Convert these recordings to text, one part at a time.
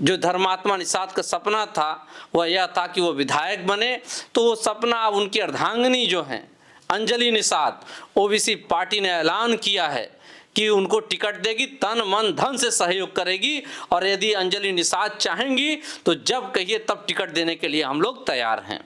जो धर्मात्मा निषाद का सपना था वह यह था कि वो विधायक बने, तो वो सपना अब उनकी अर्धांगिनी जो हैं अंजलि निषाद, ओबीसी पार्टी ने ऐलान किया है कि उनको टिकट देगी, तन मन धन से सहयोग करेगी, और यदि अंजलि निषाद चाहेंगी तो जब कहिए तब टिकट देने के लिए हम लोग तैयार हैं।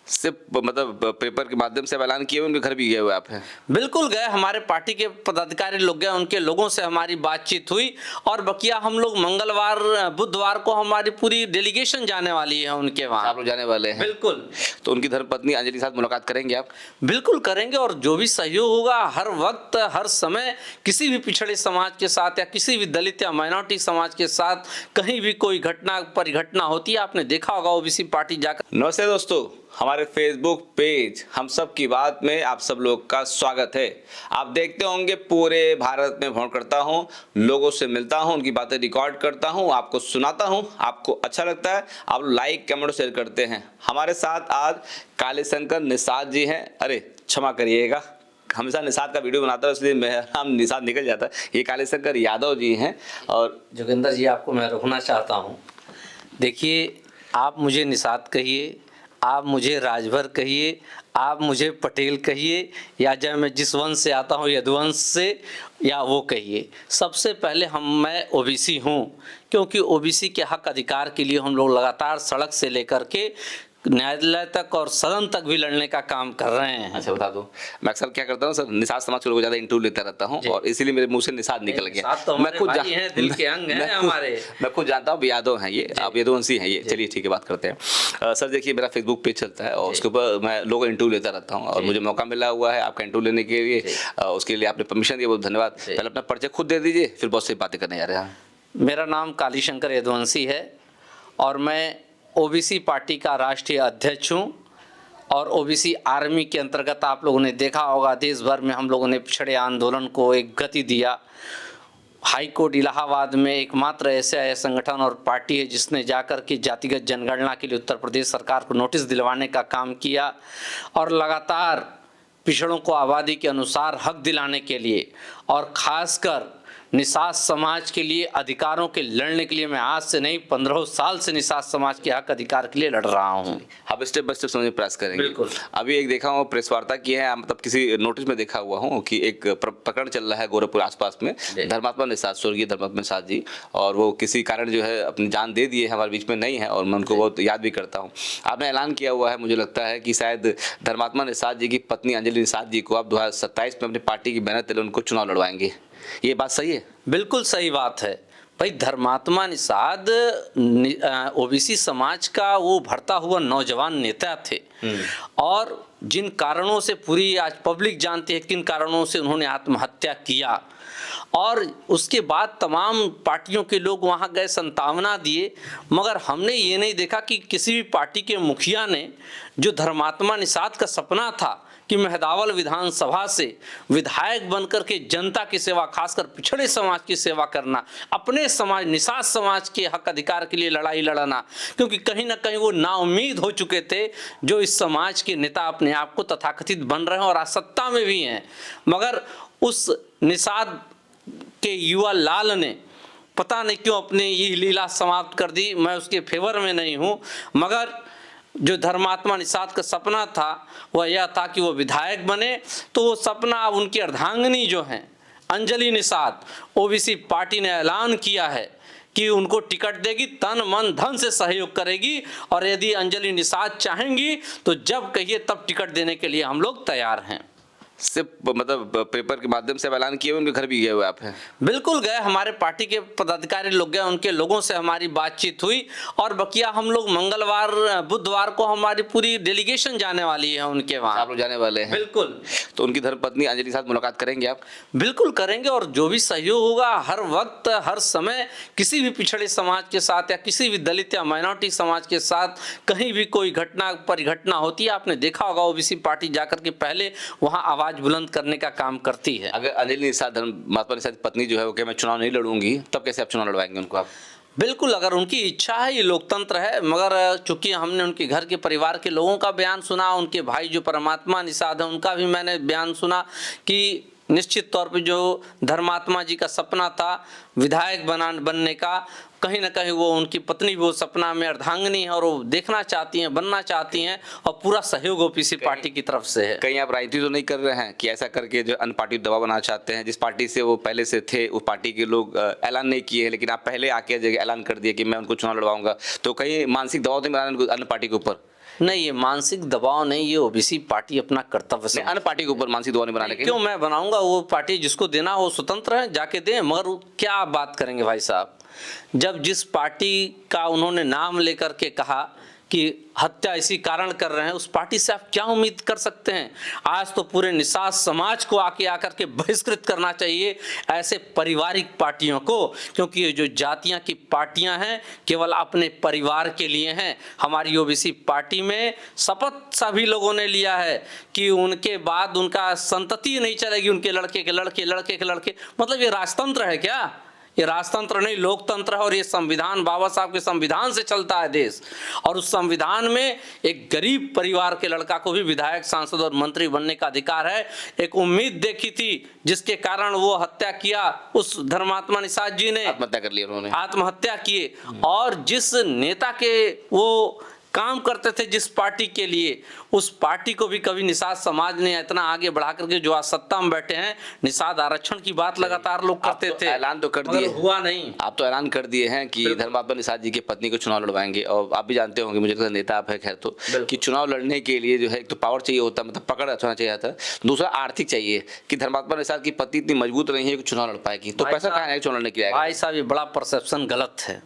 सिर्फ मतलब पेपर के माध्यम से ऐलान किए हुए, उनके घर भी गए हुए आप हैं? बिल्कुल गए, हमारे पार्टी के पदाधिकारी लोग गए, उनके लोगों से हमारी बातचीत हुई, और बकिया हम लोग मंगलवार बुधवार को हमारी पूरी डेलीगेशन जाने वाली है उनके वहाँ। आप लोग जाने वाले हैं? बिल्कुल। तो उनकी धर्मपत्नी अंजलि के साथ मुलाकात करेंगे आप? बिल्कुल करेंगे, और जो भी सहयोग होगा हर वक्त हर समय किसी भी पिछड़े समाज के साथ या किसी भी दलित या माइनॉरिटी समाज के साथ कहीं भी कोई घटना परिघटना होती है, आपने देखा होगा ओबीसी पार्टी जाकर। नमस्ते दोस्तों, हमारे फेसबुक पेज हम सब की बात में आप सब लोग का स्वागत है। आप देखते होंगे पूरे भारत में भ्रमण करता हूं, लोगों से मिलता हूं, उनकी बातें रिकॉर्ड करता हूं, आपको सुनाता हूं, आपको अच्छा लगता है, आप लाइक कमेंट शेयर करते हैं। हमारे साथ आज कालीशंकर निषाद जी हैं। अरे क्षमा करिएगा, हमेशा निषाद का वीडियो बनाता है इसलिए मेरा नाम निषाद निकल जाता है। ये कालीशंकर यादव जी हैं। और जोगिंदर जी, आपको मैं रोकना चाहता हूँ। देखिए, आप मुझे निषाद कहिए, आप मुझे राजभर कहिए, आप मुझे पटेल कहिए, या जब मैं जिस वंश से आता हूँ यदुवंश से, या वो कहिए, सबसे पहले मैं ओबीसी हूँ, क्योंकि ओबीसी के हक अधिकार के लिए हम लोग लगातार सड़क से लेकर के न्यायालय तक और सदन तक भी लड़ने का काम कर रहे हैं। अच्छा बता दो, मैं अक्सर क्या करता हूँ सर, निषाद समाज के लोगों को ज्यादा इंटरव्यू लेता रहता हूँ और इसीलिए मेरे मुंह से निषाद निकल गया। तो मैं खुद हैं, दिल के अंग हैं हमारे। मैं खुद जानता हूँ यादव हैं ये, आप यदुवंशी हैं ये। चलिए ठीक है, बात करते हैं। सर देखिए, मेरा फेसबुक पेज चलता है और उसके ऊपर मैं लोगों का इंटरव्यू लेता रहता हूँ और मुझे मौका मिला हुआ है आपका इंटरव्यू लेने के लिए। उसके लिए आपने परमिशन दिया, बहुत धन्यवाद। पहले अपना परिचय खुद दे दीजिए, फिर बहुत सी बातें करने जा रहे हैं। मेरा नाम कालीशंकर यदुवंशी है और मैं ओबीसी पार्टी का राष्ट्रीय अध्यक्ष हूँ, और ओबीसी आर्मी के अंतर्गत आप लोगों ने देखा होगा देश भर में हम लोगों ने पिछड़े आंदोलन को एक गति दिया। हाई कोर्ट इलाहाबाद में एकमात्र ऐसा संगठन और पार्टी है जिसने जाकर के जातिगत जनगणना के लिए उत्तर प्रदेश सरकार को नोटिस दिलवाने का काम किया, और लगातार पिछड़ों को आबादी के अनुसार हक दिलाने के लिए और ख़ासकर निषाद समाज के लिए अधिकारों के लड़ने के लिए मैं आज से नहीं 15 साल से निषाद समाज के हक अधिकार के लिए लड़ रहा हूँ। आप स्टेप बाय स्टेप समझने प्रयास करेंगे। बिल्कुल। अभी एक देखा हूँ प्रेस वार्ता की है, मतलब किसी नोटिस में देखा हुआ हूँ कि एक प्रकरण चल रहा है गोरखपुर आसपास में, धर्मात्मा निषाद, स्वर्गीय धर्मात्मा निषाद जी, और वो किसी कारण जो है अपनी जान दे दिए, हमारे बीच में नहीं है और मैं उनको बहुत याद भी करता हूँ। आपने ऐलान किया हुआ है, मुझे लगता है कि शायद धर्मात्मा निषाद जी की पत्नी अंजलि निषाद जी को आप 2027 में अपनी पार्टी की मेहनत ले उनको चुनाव लड़वाएंगे, ये बात सही है? बिल्कुल सही बात है भाई। धर्मात्मा निषाद ओबीसी समाज का वो भरता हुआ नौजवान नेता थे, और जिन कारणों से पूरी आज पब्लिक जानती है किन कारणों से उन्होंने आत्महत्या किया, और उसके बाद तमाम पार्टियों के लोग वहाँ गए, संतावना दिए, मगर हमने ये नहीं देखा कि किसी भी पार्टी के मुखिया ने जो धर्मात्मा निषाद का सपना था कि मेहदावल विधानसभा से विधायक बनकर के जनता की सेवा, खासकर पिछड़े समाज की सेवा करना, अपने समाज निषाद समाज के हक अधिकार के लिए लड़ाई लड़ना, क्योंकि कहीं ना कहीं वो नाउम्मीद हो चुके थे जो इस समाज के नेता अपने आप को तथाकथित बन रहे हैं और आज सत्ता में भी हैं, मगर उस निषाद के युवा लाल ने पता नहीं क्यों अपनी ये लीला समाप्त कर दी। मैं उसके फेवर में नहीं हूँ, मगर जो धर्मात्मा निषाद का सपना था वह यह था कि वो विधायक बने, तो वो सपना अब उनकी अर्धांगिनी जो हैं अंजलि निषाद, ओबीसी पार्टी ने ऐलान किया है कि उनको टिकट देगी, तन मन धन से सहयोग करेगी, और यदि अंजलि निषाद चाहेंगी तो जब कहिए तब टिकट देने के लिए हम लोग तैयार हैं। सिर्फ मतलब पेपर के माध्यम से ऐलान किए हुए, उनके घर भी गए हुए आप हैं? बिल्कुल गए, हमारे पार्टी के पदाधिकारी लोग गए, उनके लोगों से हमारी बातचीत हुई, और बकिया हम लोग मंगलवार बुधवार को हमारी पूरी डेलीगेशन जाने वाली है उनके वहाँ। आप लोग जाने वाले हैं? बिल्कुल। तो उनकी धर्मपत्नी अंजलि के साथ मुलाकात करेंगे आप? बिल्कुल करेंगे, और जो भी सहयोग होगा हर वक्त हर समय किसी भी पिछड़े समाज के साथ या किसी भी दलित या माइनॉरिटी समाज के साथ कहीं भी कोई घटना परिघटना होती है, आपने देखा होगा ओबीसी पार्टी जाकर के पहले वहाँ आवाज बुलंद करने का काम करती है। अगर अंजलि निषाद धर्मात्मा निषाद की पत्नी जो है वो कि मैं चुनाव नहीं लड़ूंगी, तब कैसे आप चुनाव लड़वाएंगे उनको आप? बिल्कुल, अगर उनकी इच्छा है, ये लोकतंत्र है, मगर चूंकि हमने उनके घर के परिवार के लोगों का बयान सुना, उनके भाई जो परमात्मा निषाद है उनका भी मैंने बयान सुना कि निश्चित तौर पे जो धर्मात्मा जी का सपना था विधायक बनने का, कहीं ना कहीं वो उनकी पत्नी भी वो सपना में अर्धांगिनी है और वो देखना चाहती हैं, बनना चाहती हैं, और पूरा सहयोग ओबीसी पार्टी की तरफ से है। कहीं आप राजनीति तो नहीं कर रहे हैं कि ऐसा करके जो अन्य पार्टी दबाव बनाना चाहते हैं, जिस पार्टी से वो पहले से थे उस पार्टी के लोग ऐलान नहीं किए, लेकिन आप पहले आके जगह ऐलान कर दिए कि मैं उनको चुनाव लड़वाऊंगा, तो कहीं मानसिक दबाव तो नहीं बना अन्य पार्टी के ऊपर? नहीं, ये मानसिक दबाव नहीं, ये ओबीसी पार्टी अपना कर्तव्य से। अन्य पार्टी के ऊपर मानसिक दबाव नहीं बनाने के? क्यों मैं बनाऊंगा? वो पार्टी जिसको देना हो स्वतंत्र है, जाके दें। मगर क्या आप बात करेंगे भाई साहब, जब जिस पार्टी का उन्होंने नाम लेकर के कहा कि हत्या इसी कारण कर रहे हैं, उस पार्टी से आप क्या उम्मीद कर सकते हैं? आज तो पूरे निषाद समाज को आके आकर के बहिष्कृत करना चाहिए ऐसे पारिवारिक पार्टियों को, क्योंकि ये जो जातियां की पार्टियां हैं केवल अपने परिवार के लिए हैं। हमारी ओबीसी पार्टी में शपथ सभी लोगों ने लिया है कि उनके बाद उनका संतति नहीं चलेगी, उनके लड़के के लड़के, लड़के के लड़के। मतलब ये राजतंत्र है क्या? ये राजतंत्र नहीं, लोकतंत्र है। और ये संविधान, बाबा साहब के संविधान से चलता है देश। और उस संविधान में एक गरीब परिवार के लड़का को भी विधायक, सांसद और मंत्री बनने का अधिकार है। एक उम्मीद देखी थी जिसके कारण वो हत्या किया, उस धर्मात्मा निषाद जी ने आत्महत्या कर ली, उन्होंने आत्महत्या किए। और जिस नेता के वो काम करते थे, जिस पार्टी के लिए, उस पार्टी को भी कभी निषाद समाज ने इतना आगे बढ़ा करके, जो आज सत्ता में बैठे हैं, निषाद आरक्षण की बात लगातार लोग करते थे। ऐलान तो कर दिए, हुआ नहीं। आप तो ऐलान कर दिए हैं कि धर्मात्मा निषाद जी की पत्नी को चुनाव लड़वाएंगे। और आप भी जानते होंगे, मुझे लगता है नेता आप है खैर, तो कि चुनाव लड़ने के लिए जो है एक तो पावर चाहिए होता है, मतलब पकड़ अच्छा चाहिए था, दूसरा आर्थिक चाहिए कि धर्मात्मा निषाद की पत्नी इतनी मजबूत नहीं है कि चुनाव लड़ पाएगी। तो पैसा कहाँ है चुनाव लड़ने के लिए? भाई साहब, ये बड़ा परसेप्शन गलत है।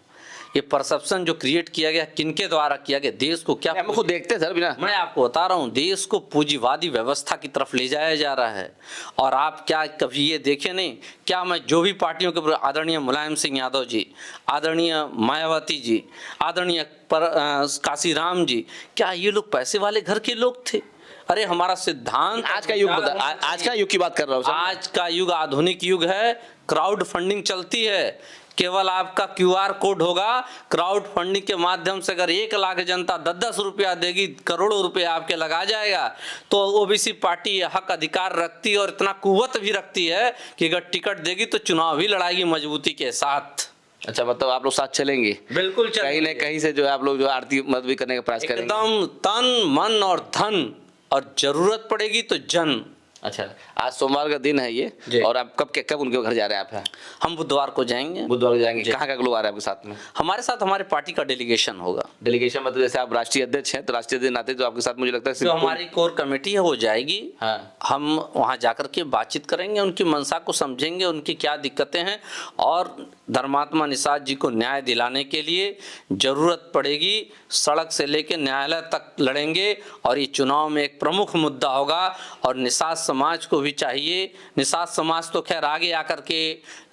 ये परसेप्शन जो क्रिएट किया गया, किनके द्वारा किया गया? देश को क्या, हम खुद देखते हैं सर बिना, मैं आपको बता रहा हूँ, देश को पूंजीवादी व्यवस्था की तरफ ले जाया जा रहा है। और आप क्या कभी ये देखे नहीं क्या? मैं जो भी पार्टियों के, आदरणीय मुलायम सिंह यादव जी, आदरणीय मायावती जी, आदरणीय काशीराम जी, क्या ये लोग पैसे वाले घर के लोग थे? अरे हमारा सिद्धांत, आज का युग आज का युग की बात कर रहा हूँ सर। आज का युग आधुनिक युग है, क्राउड फंडिंग चलती है। केवल आपका क्यूआर कोड होगा, क्राउड फंडिंग के माध्यम से अगर 1 लाख जनता 10-10 रुपया देगी, करोड़ों रुपए आपके लगा जाएगा। तो ओबीसी पार्टी ये हक अधिकार रखती है और इतना कुव्वत भी रखती है कि अगर टिकट देगी तो चुनाव भी लड़ाएगी मजबूती के साथ। अच्छा, मतलब आप लोग साथ चलेंगे? बिल्कुल कहीं न कहीं से जो है आप लोग जो आरती मदद भी करने का प्रयास करेंगे? एकदम तन मन और धन, और जरूरत पड़ेगी तो जन। अच्छा, आज सोमवार का दिन है ये, और आप कब उनके घर जा रहे हैं आप? हम बुधवार को जाएंगे। बुधवार को जाएंगे। कहाँ का लोग आ रहे हैं आपके साथ में? हमारे साथ हमारे पार्टी का डेलीगेशन होगा। डेलीगेशन मतलब जैसे आप राष्ट्रीय अध्यक्ष हैं, तो राष्ट्रीय अध्यक्ष नाते तो आपके साथ मुझे लगता है जो हमारी कोर कमेटी है वो जाएगी। हाँ। हम वहाँ जाकर के बातचीत करेंगे, उनकी मंशा को समझेंगे, उनकी क्या दिक्कतें हैं, और धर्मात्मा निषाद जी को न्याय दिलाने के लिए जरूरत पड़ेगी सड़क से लेकर न्यायालय तक लड़ेंगे। और ये चुनाव में एक प्रमुख मुद्दा होगा। और निषाद समाज को भी चाहिए, निषाद समाज तो खैर आगे आकर के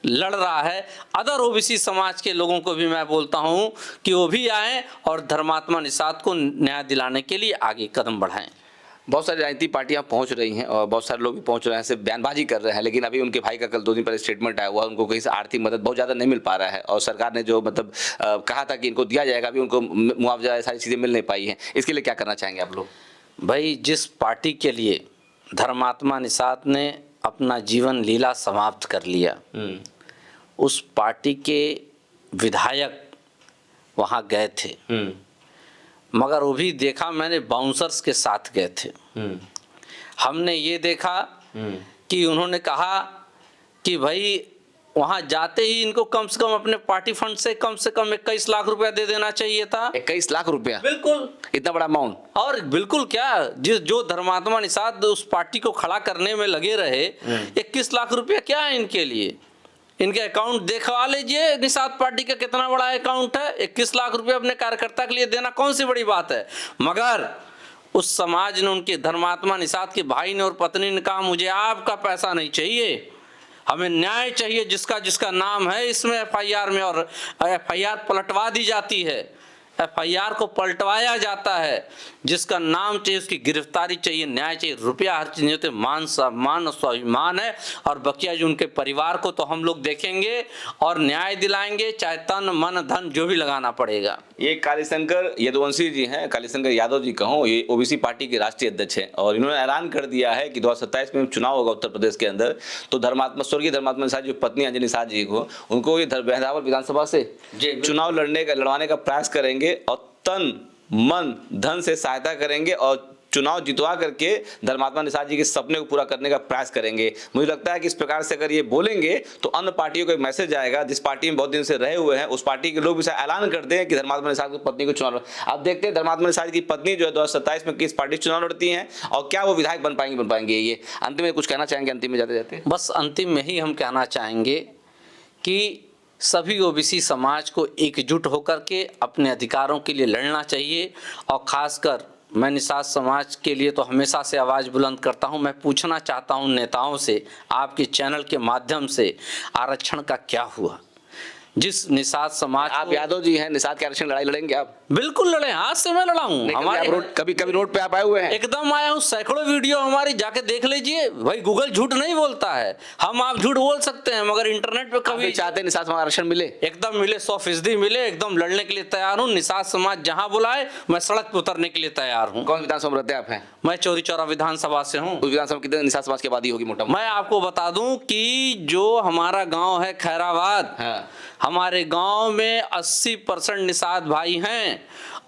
लड़ रहा है, अदर ओबीसी समाज के लोगों को भी मैं बोलता हूं कि वो भी आएं और धर्मात्मा निषाद को न्याय दिलाने के लिए आगे कदम बढ़ाएं। बहुत सारी राजनीतिक पार्टियां पहुंच रही हैं और बहुत सारे लोग भी पहुंच रहे हैं, सिर्फ बयानबाजी कर रहे हैं, लेकिन अभी उनके भाई का कल 2 दिन पहले स्टेटमेंट आया हुआ, उनको कहीं से आर्थिक मदद बहुत ज़्यादा नहीं मिल पा रहा है। और सरकार ने जो मतलब कहा था कि इनको दिया जाएगा, अभी उनको मुआवजा सारी चीज़ें मिल नहीं पाई हैं। इसके लिए क्या करना चाहेंगे आप लोग? भाई, जिस पार्टी के लिए धर्मात्मा निषाद ने अपना जीवन लीला समाप्त कर लिया, उस पार्टी के विधायक वहाँ गए थे, मगर वो भी देखा मैंने बाउंसर्स के साथ गए थे। हमने ये देखा कि उन्होंने कहा कि भाई वहाँ जाते ही इनको कम से कम अपने पार्टी फंड से कम 21 लाख रुपया दे देना चाहिए था। 21 लाख रुपया? बिल्कुल, इतना बड़ा अमाउंट। और बिल्कुल क्या, जो धर्मात्मा निषाद उस पार्टी को खड़ा करने में लगे रहे, 21 लाख रुपया क्या है इनके लिए? इनके अकाउंट देखवा लीजिए, निषाद पार्टी का कितना बड़ा अकाउंट है। 21 लाख रुपया अपने कार्यकर्ता के लिए देना कौन सी बड़ी बात है? मगर उस समाज ने, उनके धर्मात्मा निषाद के भाई ने और पत्नी ने कहा, मुझे आपका पैसा नहीं चाहिए, हमें न्याय चाहिए। जिसका जिसका नाम है इसमें एफआईआर में, और एफआईआर पलटवा दी जाती है। FIR को पलटवाया जाता है, जिसका नाम चाहिए, उसकी गिरफ्तारी चाहिए, न्याय चाहिए, रुपया हर चीज नहीं होते, मान सम्मान और स्वाभिमान है। और बकिया जो उनके परिवार को तो हम लोग देखेंगे और न्याय दिलाएंगे, चाहे तन मन धन जो भी लगाना पड़ेगा। ये कालीशंकर यदुवंशी जी हैं, कालीशंकर यादव जी कहूँ, ये ओबीसी पार्टी के राष्ट्रीय अध्यक्ष हैं और इन्होंने ऐलान कर दिया है कि 2027 में चुनाव होगा उत्तर प्रदेश के अंदर, तो स्वर्गीय धर्मात्मा निषाद जी पत्नी अंजनी निषाद जी को, उनको ये बहरावर विधानसभा से चुनाव लड़वाने का प्रयास करेंगे और तन मन धन से सहायता करेंगे और चुनाव जितवा करके धर्मात्मा निषाद जी के सपने को पूरा करने का प्रयास करेंगे। मुझे लगता है कि इस प्रकार से अगर ये बोलेंगे तो अन्य पार्टियों को एक मैसेज आएगा, जिस पार्टी में बहुत दिन से रहे हुए हैं उस पार्टी के लोग भी ऐलान करते हैं कि धर्मात्मा निषाद की पत्नी को चुनाव। आप देखते हैं धर्मात्मा निषाद की पत्नी जो है 2027 में किस पार्टी चुनाव लड़ती हैं और क्या वो विधायक बन पाएंगे। ये अंतिम में कुछ कहना चाहेंगे? अंतिम में जाते जाते बस अंतिम में ही हम कहना चाहेंगे कि सभी ओबीसी समाज को एकजुट होकर के अपने अधिकारों के लिए लड़ना चाहिए। और खासकर मैं निषाद समाज के लिए तो हमेशा से आवाज़ बुलंद करता हूं। मैं पूछना चाहता हूं नेताओं से, आपके चैनल के माध्यम से, आरक्षण का क्या हुआ? जिस निषाद समाज, आप यादव जी हैं, निषाद के आरक्षण लड़ाई लड़ेंगे आप? बिल्कुल लड़े, हाथ से मैं लड़ा हूं। हमारे कभी रोड पे आप आए हुए हैं? एकदम आया हूं, सैकड़ों वीडियो हमारी जाके देख लीजिए भाई। गूगल झूठ नहीं बोलता है, आप झूठ बोल सकते हैं मगर इंटरनेट पे कभी चाहते निषाद समाज आरक्षण मिले? एकदम मिले, 100% मिले, एकदम लड़ने के लिए तैयार हूँ। निषाद समाज जहाँ बुलाए मैं सड़क पे उतरने के लिए तैयार हूँ। कौन विधानसभा में रहते हैं आप? हैं मैं चौरी चौरा विधानसभा से हूँ। उस विधानसभा कितने निषाद समाज की आबादी होगी मोटा? मैं आपको बता दूं कि जो हमारा गांव है खैराबाद, हमारे गांव में 80% निषाद भाई हैं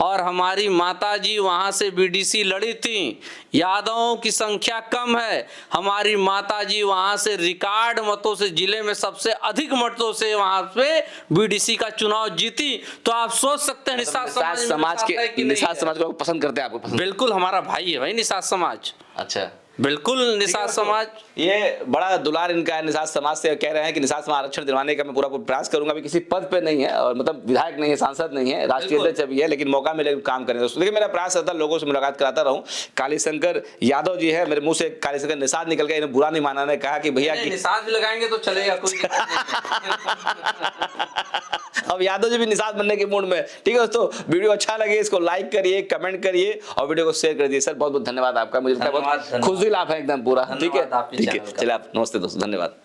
और हमारी माताजी वहां से बीडीसी लड़ी थी। यादवों की संख्या कम है, हमारी माताजी वहां से रिकॉर्ड मतों से, जिले में सबसे अधिक मतों से वहां पे बीडीसी का चुनाव जीती। तो आप सोच सकते हैं निषाद समाज के, निषाद समाज को पसंद करते हैं? आपको बिल्कुल, हमारा भाई है भाई निषाद समाज। अच्छा, बिल्कुल निषाद समाज, ये बड़ा दुलार इनका है निषाद समाज से। कह रहे हैं कि निषाद समाज आरक्षण दिलवाने का मैं पूरा प्रयास करूंगा। अभी किसी पद पे नहीं है और मतलब विधायक नहीं है, सांसद नहीं है, राष्ट्रीय अध्यक्ष भी है, लेकिन मौका मिले काम करेंगे। दोस्तों देखिए, मेरा प्रयास रहता है लोगों से मुलाकात कराता रहूं। कालीशंकर यादव जी है, मेरे मुंह से कालीशंकर निषाद निकल गया, इन्हें बुरा नहीं माना। ने कहा कि भैया निषाद भी लगाएंगे तो चलेगा, कोई अब यादव जी भी निषाद बनने के मूड में। ठीक है दोस्तों, वीडियो अच्छा लगे इसको लाइक करिए, कमेंट करिए और वीडियो को शेयर कर दिए। सर बहुत बहुत धन्यवाद आपका, मुझे लगता है बहुत खुश दिल आप हैं एकदम पूरा। ठीक है, चलिए आप नमस्ते दोस्तों, धन्यवाद।